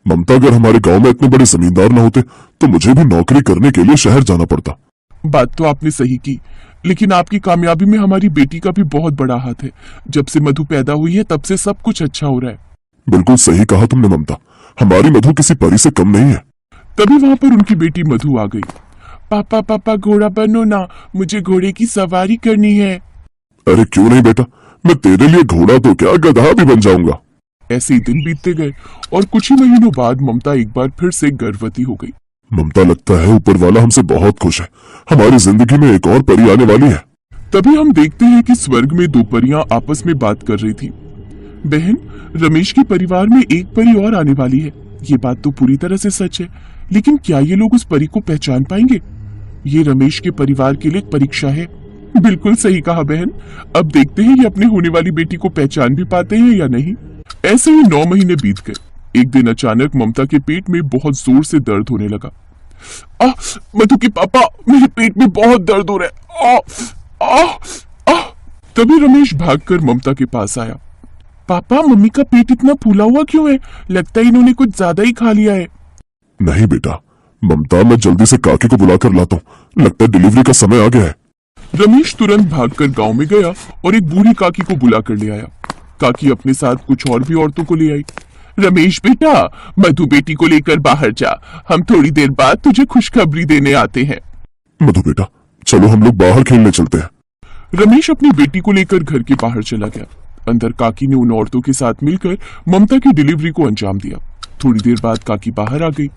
ममता, अगर हमारे गांव में इतने बड़े जमींदार न होते तो मुझे भी नौकरी करने के लिए शहर जाना पड़ता। बात तो आपने सही की, लेकिन आपकी कामयाबी में हमारी बेटी का भी बहुत बड़ा हाथ है। जब से मधु पैदा हुई है तब से सब कुछ अच्छा हो रहा है। बिल्कुल सही कहा तुमने ममता, हमारी मधु किसी परी से कम नहीं है। तभी वहां पर उनकी बेटी मधु आ गई। पापा पापा घोड़ा बनो ना, मुझे घोड़े की सवारी करनी है। अरे क्यों नहीं बेटा, मैं तेरे लिए घोड़ा तो क्या गधा भी बन जाऊंगा। ऐसे ही दिन बीतते गए और कुछ ही महीनों बाद ममता एक बार फिर से गर्भवती हो गई। ममता, लगता है ऊपर वाला हमसे बहुत खुश है, हमारी जिंदगी में एक और परी आने वाली है। तभी हम देखते हैं कि स्वर्ग में दो परियां आपस में बात कर रही थी। बहन, रमेश के परिवार में एक परी और आने वाली है। ये बात तो पूरी तरह से सच है, लेकिन क्या ये लोग उस परी को पहचान पाएंगे? ये रमेश के परिवार के लिए एक परीक्षा है। बिल्कुल सही कहा बहन। अब देखते हैं ये अपने होने वाली बेटी को पहचान भी पाते हैं या नहीं। ऐसे ही 9 महीने बीत गए। एक दिन अचानक ममता के पेट में बहुत जोर से दर्द होने लगा। मधु के पापा, मेरे पेट में बहुत दर्द हो रहा है। तभी रमेश भागकर ममता के पास आया। पापा, मम्मी का पेट इतना फूला हुआ क्यों है? लगता है इन्होंने कुछ ज्यादा ही खा लिया है। नहीं बेटा ममता, मैं जल्दी से काकी को बुलाकर लाता हूँ, लगता है डिलीवरी का समय आ गया है। रमेश तुरंत भागकर गांव में गया और एक बूढ़ी काकी को बुलाकर ले आया। काकी अपने साथ कुछ और भी औरतों को ले आई। रमेश बेटा, मधु बेटी को लेकर बाहर जा, हम थोड़ी देर बाद तुझे खुशखबरी देने आते हैं। मधु बेटा, चलो हम लोग बाहर खेलने चलते हैं। रमेश अपनी बेटी को लेकर घर के बाहर चला गया। अंदर काकी ने उन औरतों के साथ मिलकर ममता की डिलीवरी को अंजाम दिया। थोड़ी देर बाद काकी बाहर आ गई।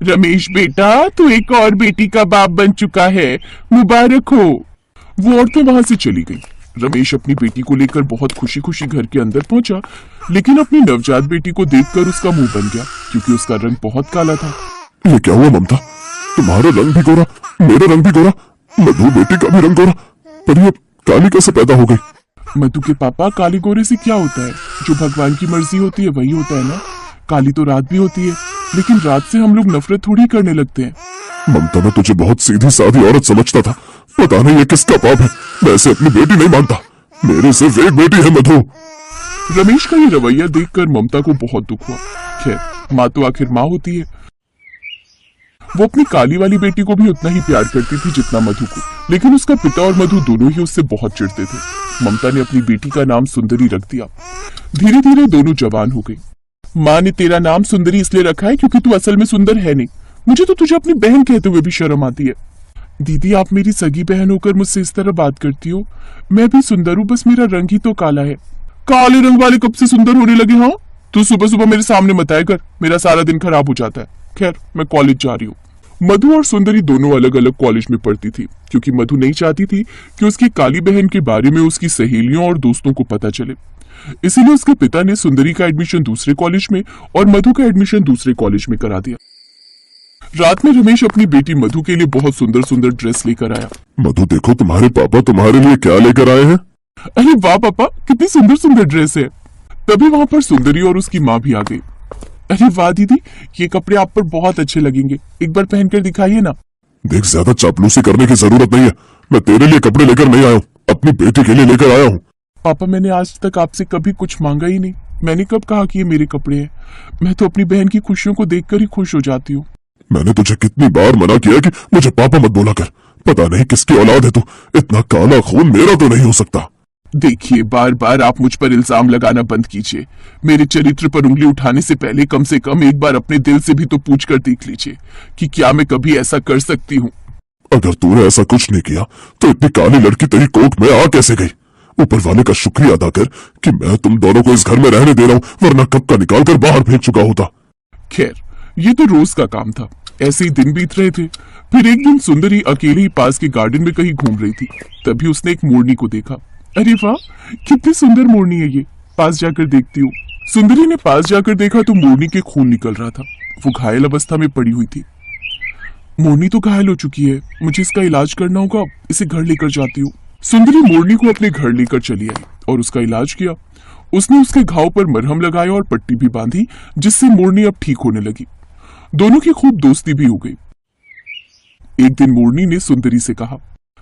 रमेश बेटा, तू एक और बेटी का बाप बन चुका है, मुबारक हो। वो औरतें वहां से चली गई। रमेश अपनी बेटी को लेकर बहुत खुशी खुशी घर के अंदर पहुंचा, लेकिन अपनी नवजात बेटी को देखकर उसका मुंह बन गया, क्योंकि उसका रंग बहुत काला था। ये क्या हुआ ममता, तुम्हारा रंग भी गोरा, मेरा रंग भी गोरा, मधु बेटी का भी रंग गोरा, पर ये काली कैसे पैदा हो गई? मधु के पापा, काली गोरे से क्या होता है? जो भगवान की मर्जी होती है वही होता है ना। काली तो रात भी होती है, लेकिन रात से हम लोग नफरत थोड़ी करने लगते हैं। ममता, मैं तुझे बहुत सीधी सादी औरत समझता था, पता नहीं ये किसका पाप है। मैं ऐसे अपनी बेटी नहीं मानता, मेरी सिर्फ एक बेटी है मधु। रमेश का ये रवैया देखकर ममता को बहुत दुख हुआ। खैर, माँ तो आखिर माँ होती है। वो अपनी काली वाली बेटी को भी उतना ही प्यार करती थी जितना मधु को, लेकिन उसका पिता और मधु दोनों ही उससे बहुत चिढ़ते थे। ममता ने अपनी बेटी का नाम सुंदरी रख दिया। धीरे धीरे दोनों जवान हो गई। माँ ने तेरा नाम सुंदरी इसलिए रखा है क्योंकि तू असल में सुंदर है नहीं। मुझे तो तुझे अपनी बहन कहते हुए भी शर्म आती है। दीदी, आप मेरी सगी बहन होकर मुझसे इस तरह बात करती हो। मैं भी सुंदर हूँ, बस मेरा रंग ही तो काला है। काले रंग वाले कब से सुंदर होने लगे? हाँ, तू सुबह सुबह मेरे सामने मत आया कर, मेरा सारा दिन खराब हो जाता है। खैर, मैं कॉलेज जा रही हूँ। मधु और सुंदरी दोनों अलग अलग कॉलेज में पढ़ती थी, क्योंकि मधु नहीं चाहती थी कि उसकी काली बहन के बारे में उसकी सहेलियों और दोस्तों को पता चले। इसीलिए उसके पिता ने सुंदरी का एडमिशन दूसरे कॉलेज में और मधु का एडमिशन दूसरे कॉलेज में करा दिया। रात में रमेश अपनी बेटी मधु के लिए बहुत सुंदर सुंदर ड्रेस लेकर आया। मधु, देखो तुम्हारे पापा तुम्हारे लिए क्या लेकर आए हैं। अरे वाह पापा, कितनी सुंदर सुंदर ड्रेस है। तभी वहां पर सुंदरी और उसकी माँ भी आ गई। अरे वाह दीदी, ये कपड़े आप पर बहुत अच्छे लगेंगे, एक बार पहनकर दिखाइए ना। देख, ज्यादा चापलूसी करने की जरूरत नहीं है, मैं तेरे लिए कपड़े लेकर नहीं आया हूँ, अपनी बेटी के लिए लेकर आया हूँ। पापा, मैंने आज तक आपसे कभी कुछ मांगा ही नहीं। मैंने कब कहा कि ये मेरे कपड़े हैं? मैं तो अपनी बहन की खुशियों को देखकर ही खुश हो जाती हूँ। मैंने तुझे कितनी बार मना किया कि मुझे पापा मत बोला कर, पता नहीं किसकी औलाद है तू, इतना काला खून मेरा तो नहीं हो सकता। देखिए, बार बार आप मुझ पर इल्जाम लगाना बंद कीजिए। मेरे चरित्र पर उंगली उठाने से कम एक बार अपने दिल से भी तो पूछ कर देख लीजिए कि क्या मैं कभी ऐसा कर सकती हूँ। अगर तूने ऐसा कुछ नहीं किया तो इतनी काली लड़की तेरी कोख में आ कैसे गई? ऊपर वाले का शुक्रिया अदा कर कि मैं तुम दोनों को इस घर में रहने दे रहा हूँ, वरना कब का निकाल कर बाहर फेंक चुका होता। खैर, ये तो रोज का काम था। ऐसे ही दिन बीत रहे थे। फिर एक दिन सुंदरी अकेले ही पास के गार्डन में कहीं घूम रही थी। तभी उसने एक मोरनी को देखा। अरे वाह, कितनी सुंदर मोरनी है ये, पास जाकर देखती हूँ। सुंदरी ने पास जाकर देखा तो मोरनी के खून निकल रहा था। वो घायल अवस्था में पड़ी हुई थी। मोरनी तो घायल हो चुकी है, मुझे इसका इलाज करना होगा, इसे घर लेकर जाती हूँ। सुंदरी मोरनी को अपने घर लेकर चली आई और उसका इलाज किया। उसने उसके घाव पर मरहम लगाया और पट्टी भी बांधी, जिससे मोरनी अब ठीक होने लगी। दोनों की खूब दोस्ती भी हो गई। एक दिन मोरनी ने सुंदरी से कहा,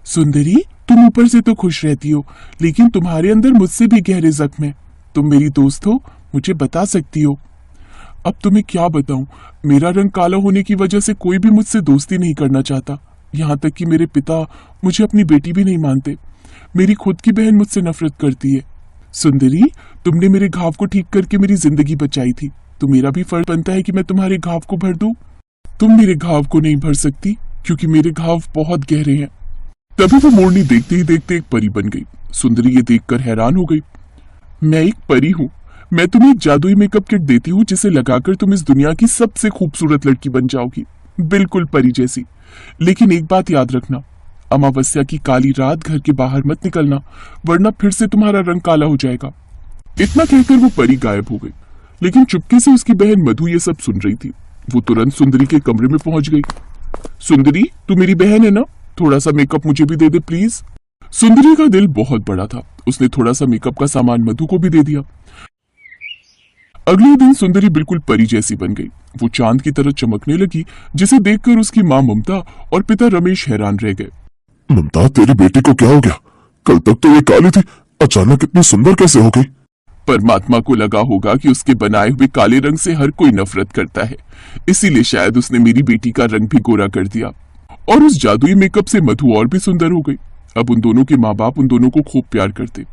सुंदरी, तुम ऊपर से तो खुश रहती हो, लेकिन तुम्हारे अंदर मुझसे भी गहरे जख्म है। तुम मेरी दोस्त हो, मुझे बता सकती हो। अब तुम्हें क्या बताऊं, मेरा रंग काला होने की वजह से कोई भी मुझसे दोस्ती नहीं करना चाहता। यहाँ तक कि मेरे पिता मुझे अपनी बेटी भी नहीं मानते। मेरी खुद की बहन मुझसे नफरत करती है। सुंदरी, तुमने मेरे घाव को ठीक करके मेरी जिंदगी बचाई थी, तो मेरा भी फर्ज बनता है कि मैं तुम्हारे घाव को भर दूं। तुम मेरे घाव को नहीं भर सकती, क्योंकि मेरे घाव बहुत गहरे हैं। तभी वो मोरनी देखते ही देखते एक परी बन गई। सुंदरी ये देखकर हैरान हो गई। मैं एक परी हूँ। मैं तुम्हें एक जादुई मेकअप किट देती हूँ, जिसे लगाकर तुम इस दुनिया की सबसे खूबसूरत लड़की बन जाओगी, बिल्कुल परी जैसी। लेकिन एक बात याद रखना, अमावस्या की काली रात घर के बाहर मत निकलना, वरना फिर से तुम्हारा रंग काला हो जाएगा। इतना कहकर वो परी गायब हो गई। लेकिन चुपके से उसकी बहन मधु ये सब सुन रही थी। वो तुरंत सुंदरी के कमरे में पहुंच गई। सुंदरी, तू मेरी बहन है ना? थोड़ा सा मेकअप मुझे भी दे दे प्लीज। सुंदरी का दिल बहुत बड़ा था। उसने थोड़ा सा मेकअप का सामान मधु को भी दे दिया। अगले दिन सुंदरी बिल्कुल परी जैसी बन गई। वो चांद की तरह चमकने लगी, जिसे देखकर उसकी माँ ममता और पिता रमेश हैरान रह गए। ममता, तेरी बेटी को क्या हो गया? कल तक तो ये काली थी, अचानक इतनी सुंदर कैसे हो गई? परमात्मा को लगा होगा कि उसके बनाए हुए काले रंग से हर कोई नफरत करता है, इसीलिए शायद उसने मेरी बेटी का रंग भी गोरा कर दिया। और उस जादुई मेकअप से मधु और भी सुंदर हो गई। अब उन दोनों के माँ बाप उन दोनों को खूब प्यार करते।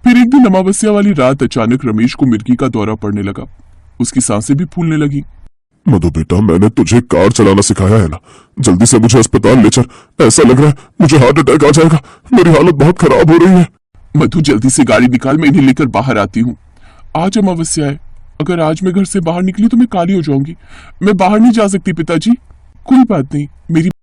फिर एक दिन अमावस्या वाली रात अचानक रमेश को मिर्गी का दौरा पड़ने लगा। उसकी सांसें भी फूलने लगी। मधु बेटा, मैंने तुझे कार चलाना सिखाया है ना? जल्दी से मुझे अस्पताल ले चल। ऐसा लग रहा है मुझे हार्ट अटैक आ जाएगा। मेरी हालत बहुत खराब हो रही है। मधु, जल्दी से गाड़ी निकाल, मैं इन्हें लेकर बाहर आती हूँ। आज अमावस्या है, अगर आज मैं घर से बाहर निकली तो मैं काली हो जाऊंगी। मैं बाहर नहीं जा सकती पिताजी। कोई बात नहीं, मेरी